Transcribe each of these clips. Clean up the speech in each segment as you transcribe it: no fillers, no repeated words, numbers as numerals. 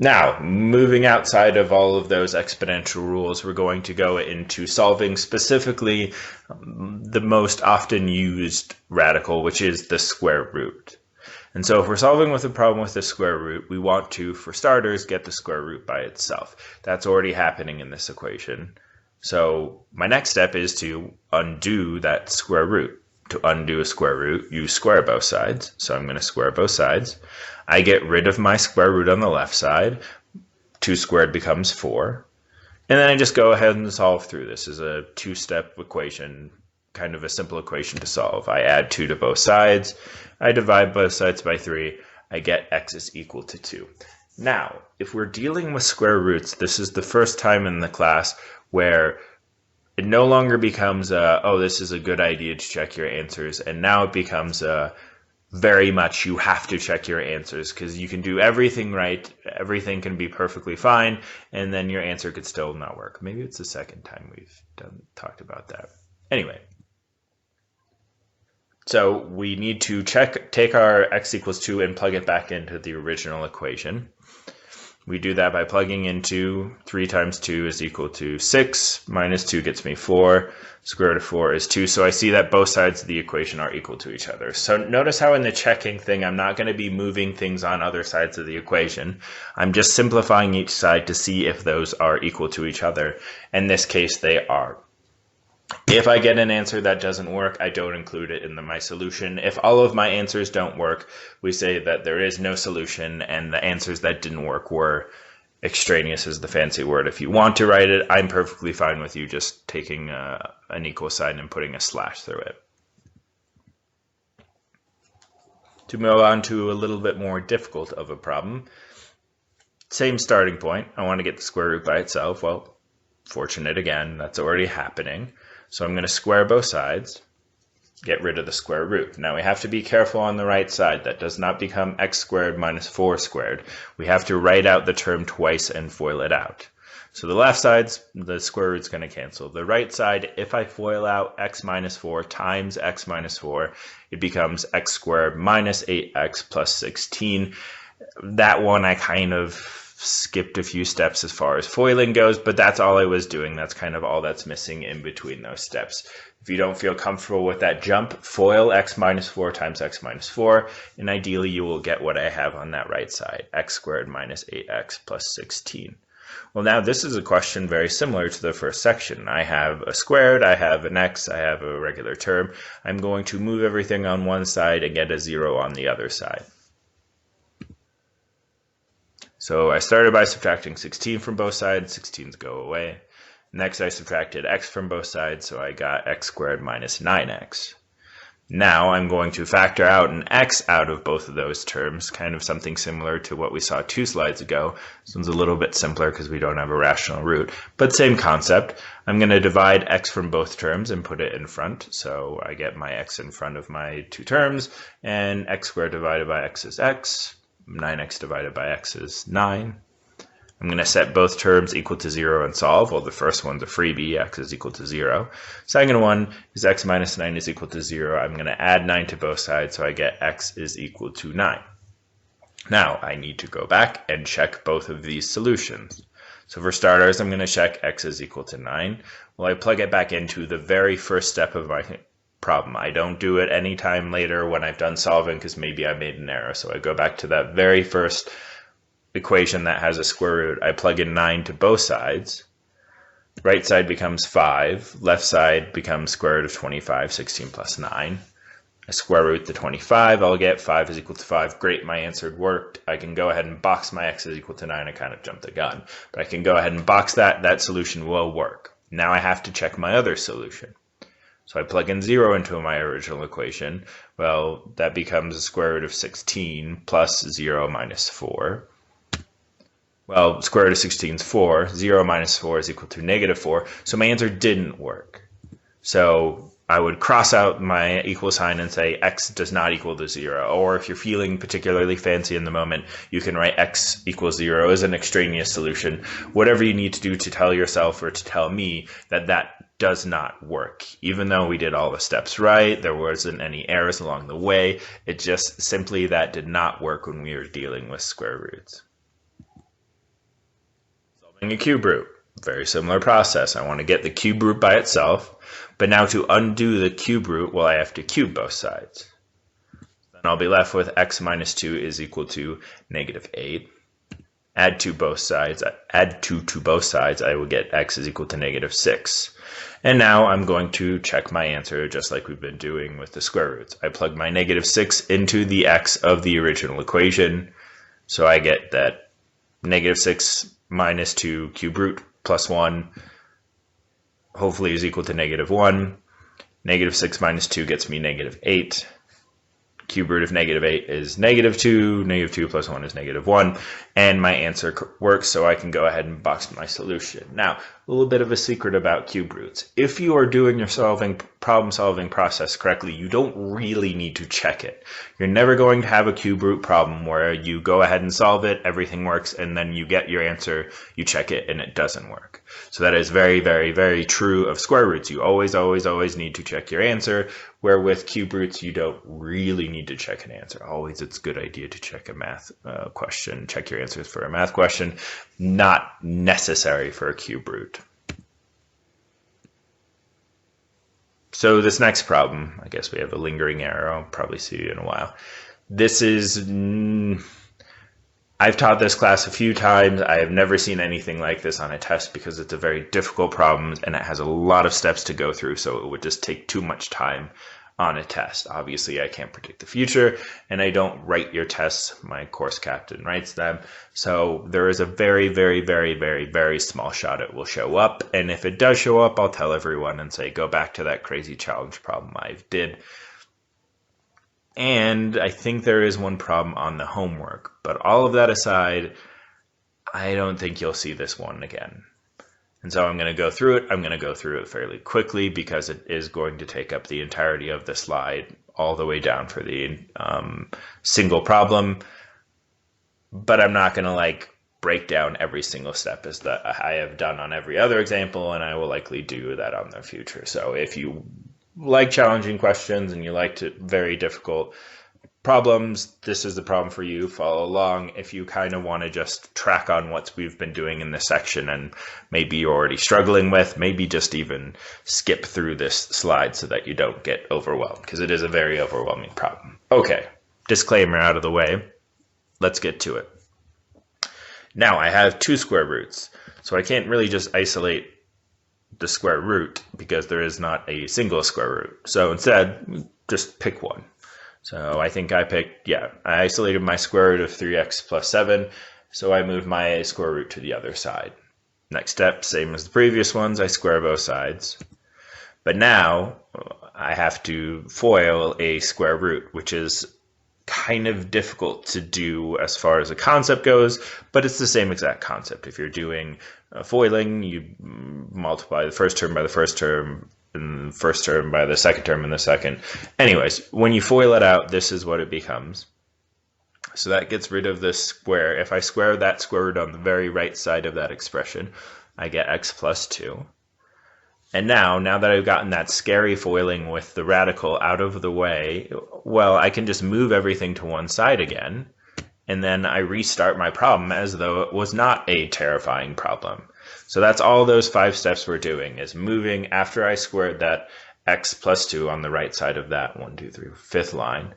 Now, moving outside of all of those exponential rules, we're going to go into solving specifically the most often used radical, which is the square root. And so if we're solving with a problem with the square root, we want to, for starters, get the square root by itself. That's already happening in this equation. So my next step is to undo that square root. To undo a square root, you square both sides. So I'm going to square both sides. I get rid of my square root on the left side. 2 squared becomes 4. And then I just go ahead and solve through. This is a two-step equation, kind of a simple equation to solve. I add 2 to both sides. I divide both sides by 3. I get x is equal to 2. Now, if we're dealing with square roots, this is the first time in the class where it no longer becomes oh, this is a good idea to check your answers, and now it becomes very much you have to check your answers, because you can do everything right, everything can be perfectly fine, and then your answer could still not work. Maybe it's the second time we've talked about that. Anyway, so we need to take our x equals 2 and plug it back into the original equation. We do that by plugging into 3 times 2 is equal to 6, minus 2 gets me 4, square root of 4 is 2. So I see that both sides of the equation are equal to each other. So notice how in the checking thing, I'm not going to be moving things on other sides of the equation. I'm just simplifying each side to see if those are equal to each other. In this case, they are. If I get an answer that doesn't work, I don't include it in my solution. If all of my answers don't work, we say that there is no solution, and the answers that didn't work were extraneous is the fancy word. If you want to write it, I'm perfectly fine with you just taking an equal sign and putting a slash through it. To move on to a little bit more difficult of a problem, same starting point. I want to get the square root by itself. Well, fortunate again, that's already happening. So I'm going to square both sides, get rid of the square root. Now we have to be careful on the right side. That does not become x squared minus 4 squared. We have to write out the term twice and FOIL it out. So the left side's, the square root's going to cancel. The right side, if I FOIL out x minus 4 times x minus 4, it becomes x squared minus 8x plus 16. That one I kind of skipped a few steps as far as foiling goes, but that's all I was doing. That's kind of all that's missing in between those steps. If you don't feel comfortable with that jump, FOIL x minus 4 times x minus 4, and ideally you will get what I have on that right side, x squared minus 8x plus 16. Well, now this is a question very similar to the first section. I have a squared, I have an x, I have a regular term. I'm going to move everything on one side and get a 0 on the other side. So I started by subtracting 16 from both sides, 16s go away. Next I subtracted x from both sides, so I got x squared minus 9x. Now I'm going to factor out an x out of both of those terms, kind of something similar to what we saw 2 slides ago. This one's a little bit simpler because we don't have a rational root, but same concept. I'm going to divide x from both terms and put it in front, so I get my x in front of my 2 terms, and x squared divided by x is x. 9x divided by x is 9. I'm going to set both terms equal to 0 and solve. Well, the first one's a freebie, x is equal to 0. Second one is x minus 9 is equal to 0. I'm going to add 9 to both sides, so I get x is equal to 9. Now, I need to go back and check both of these solutions. So for starters, I'm going to check x is equal to 9. Well, I plug it back into the very first step of my problem. I don't do it any time later when I've done solving because maybe I made an error. So I go back to that very first equation that has a square root. I plug in 9 to both sides. Right side becomes 5. Left side becomes square root of 25, 16 plus 9. I square root the 25. I'll get 5 is equal to 5. Great, my answer worked. I can go ahead and box my x is equal to 9. I kind of jumped the gun. But I can go ahead and box that. That solution will work. Now I have to check my other solution. So I plug in 0 into my original equation. Well, that becomes the square root of 16 plus 0 minus 4. Well, square root of 16 is 4. 0 minus 4 is equal to negative 4. So my answer didn't work. So I would cross out my equal sign and say x does not equal to 0. Or if you're feeling particularly fancy in the moment, you can write x equals 0 as an extraneous solution. Whatever you need to do to tell yourself or to tell me that that does not work. Even though we did all the steps right, there wasn't any errors along the way. It just simply that did not work when we were dealing with square roots. A cube root. Very similar process. I want to get the cube root by itself, but now to undo the cube root, well, I have to cube both sides. Then I'll be left with x minus 2 is equal to negative 8. Add 2 both sides. Add 2 to both sides, I will get x is equal to negative 6. And now I'm going to check my answer just like we've been doing with the square roots. I plug my negative 6 into the x of the original equation, so I get that negative 6 minus 2 cube root plus 1 hopefully is equal to negative 1. Negative 6 minus 2 gets me negative 8. Cube root of negative 8 is negative 2. Negative 2 plus 1 is negative 1. And my answer works, so I can go ahead and box my solution. Now, a little bit of a secret about cube roots. If you are doing your problem-solving process correctly, you don't really need to check it. You're never going to have a cube root problem where you go ahead and solve it, everything works, and then you get your answer, you check it, and it doesn't work. So that is very, very, very true of square roots. You always, always, always need to check your answer, where with cube roots, you don't really need to check an answer. Always, it's a good idea to check a math question, check your answers for a math question, not necessary for a cube root. So this next problem, I guess we have a lingering error. I'll probably see you in a while. This is, I've taught this class a few times. I have never seen anything like this on a test because it's a very difficult problem and it has a lot of steps to go through, so it would just take too much time on a test. Obviously, I can't predict the future, and I don't write your tests. My course captain writes them. So there is a very, very, very, very, very small shot it will show up. And if it does show up, I'll tell everyone and say, go back to that crazy challenge problem I did. And I think there is one problem on the homework. But all of that aside, I don't think you'll see this one again. And so I'm going to go through it. I'm going to go through it fairly quickly because it is going to take up the entirety of the slide all the way down for the single problem. But I'm not going to break down every single step as that I have done on every other example, and I will likely do that on the future. So if you like challenging questions and you like very difficult problems, this is the problem for you. Follow along. If you kind of want to just track on what we've been doing in this section and maybe you're already struggling with, maybe just even skip through this slide so that you don't get overwhelmed, because it is a very overwhelming problem. Okay, disclaimer out of the way. Let's get to it. Now I have 2 square roots, so I can't really just isolate the square root because there is not a single square root. So instead, just pick one. So I think I picked, I isolated my square root of 3x plus 7, so I moved my square root to the other side. Next step, same as the previous ones, I square both sides. But now I have to FOIL a square root, which is kind of difficult to do as far as the concept goes, but it's the same exact concept. If you're doing FOILing, you multiply the first term by the first term, and the first term by the second term and the second. Anyways, when you FOIL it out, this is what it becomes. So that gets rid of this square. If I square that square root on the very right side of that expression, I get x plus 2. And now that I've gotten that scary FOILing with the radical out of the way, well, I can just move everything to one side again, and then I restart my problem as though it was not a terrifying problem. So that's all those 5 steps we're doing, is moving after I squared that x plus 2 on the right side of that 1, 2, 3, 5th line.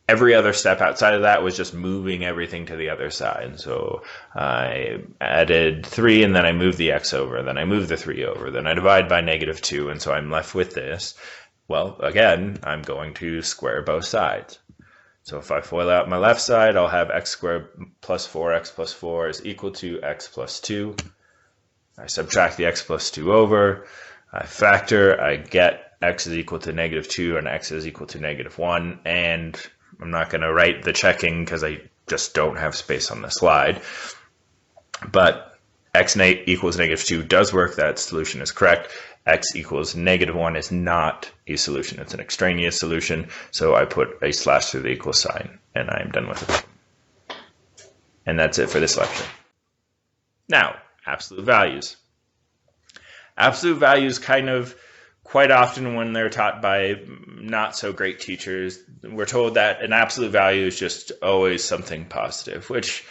Every other step outside of that was just moving everything to the other side. So I added 3 and then I moved the x over, then I moved the 3 over, then I divide by negative 2, and so I'm left with this. Well, again, I'm going to square both sides. So if I FOIL out my left side, I'll have x squared plus 4x plus 4 is equal to x plus 2. I subtract the x plus 2 over, I factor, I get x is equal to negative 2 and x is equal to negative 1, and I'm not going to write the checking because I just don't have space on the slide. But x equals negative 2 does work, that solution is correct. X equals negative 1 is not a solution, it's an extraneous solution, so I put a slash through the equal sign, and I'm done with it. And that's it for this lecture. Now, absolute values. Absolute values kind of quite often when they're taught by not so great teachers, we're told that an absolute value is just always something positive, which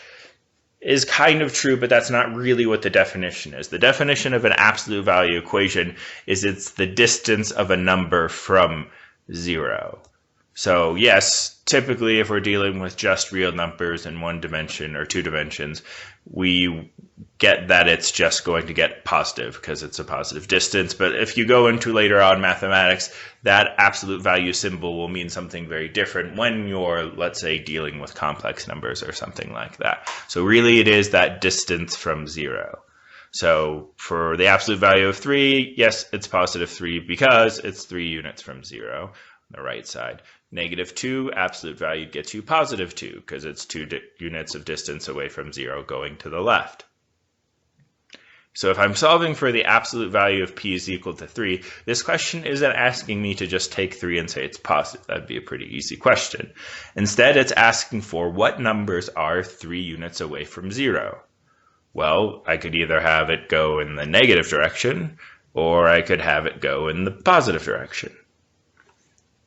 is kind of true, but that's not really what the definition is. The definition of an absolute value equation is it's the distance of a number from 0. So yes, typically if we're dealing with just real numbers in 1 dimension or 2 dimensions, we get that it's just going to get positive because it's a positive distance. But if you go into later on mathematics, that absolute value symbol will mean something very different when you're, let's say, dealing with complex numbers or something like that. So really it is that distance from 0. So for the absolute value of 3, yes, it's positive 3 because it's 3 units from 0 on the right side. -2, absolute value gets you positive 2 because it's 2 units of distance away from 0 going to the left. So if I'm solving for the absolute value of p is equal to 3, this question isn't asking me to just take 3 and say it's positive. That'd be a pretty easy question. Instead, it's asking for what numbers are 3 units away from 0. Well, I could either have it go in the negative direction, or I could have it go in the positive direction.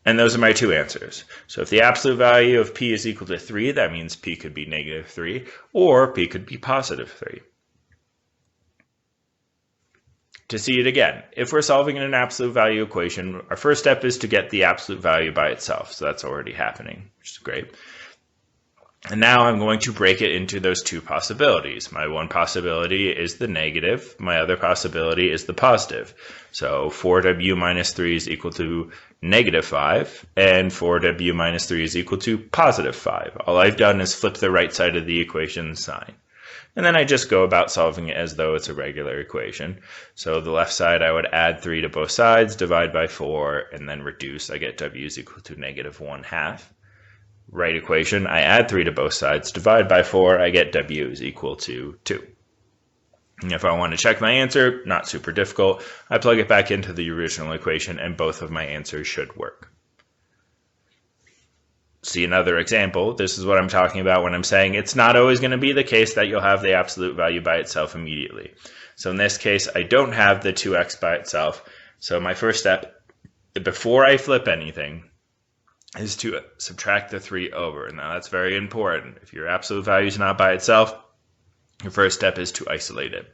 And those are my two answers. So if the absolute value of p is equal to 3, that means p could be -3, or p could be positive 3. To see it again, if we're solving in an absolute value equation, our first step is to get the absolute value by itself. So that's already happening, which is great. And now I'm going to break it into those two possibilities. My one possibility is the negative. My other possibility is the positive. So 4w minus 3 is equal to -5, and 4w minus 3 is equal to +5. All I've done is flip the right side of the equation sign. And then I just go about solving it as though it's a regular equation. So the left side, I would add 3 to both sides, divide by 4, and then reduce. I get w is equal to -1/2. Right equation, I add 3 to both sides, divide by 4, I get w is equal to 2. And if I want to check my answer, not super difficult, I plug it back into the original equation and both of my answers should work. See another example. This is what I'm talking about when I'm saying it's not always going to be the case that you'll have the absolute value by itself immediately. So in this case, I don't have the 2x by itself. So my first step, before I flip anything, is to subtract the 3 over. Now that's very important. If your absolute value is not by itself, your first step is to isolate it.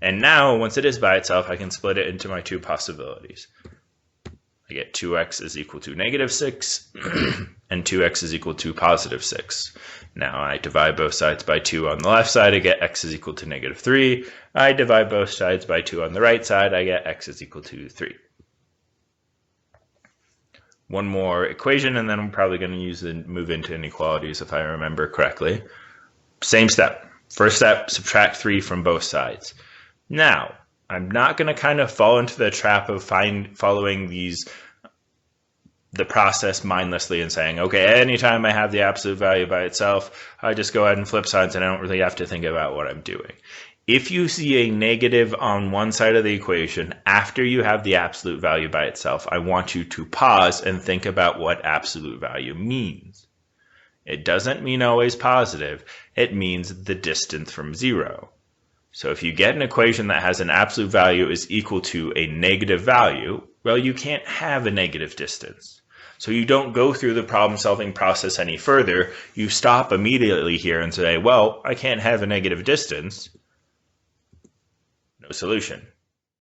And now, once it is by itself, I can split it into my two possibilities. I get 2x is equal to -6, and 2x is equal to +6. Now I divide both sides by 2 on the left side, I get x is equal to -3. I divide both sides by 2 on the right side, I get x is equal to 3. One more equation, and then I'm probably going to move into inequalities if I remember correctly. Same step. First step, subtract 3 from both sides. Now, I'm not going to kind of fall into the trap of following the process mindlessly and saying, okay, anytime I have the absolute value by itself, I just go ahead and flip sides and I don't really have to think about what I'm doing. If you see a negative on one side of the equation after you have the absolute value by itself, I want you to pause and think about what absolute value means. It doesn't mean always positive. It means the distance from 0. So if you get an equation that has an absolute value is equal to a negative value, well, you can't have a negative distance. So you don't go through the problem-solving process any further. You stop immediately here and say, well, I can't have a negative distance. No solution.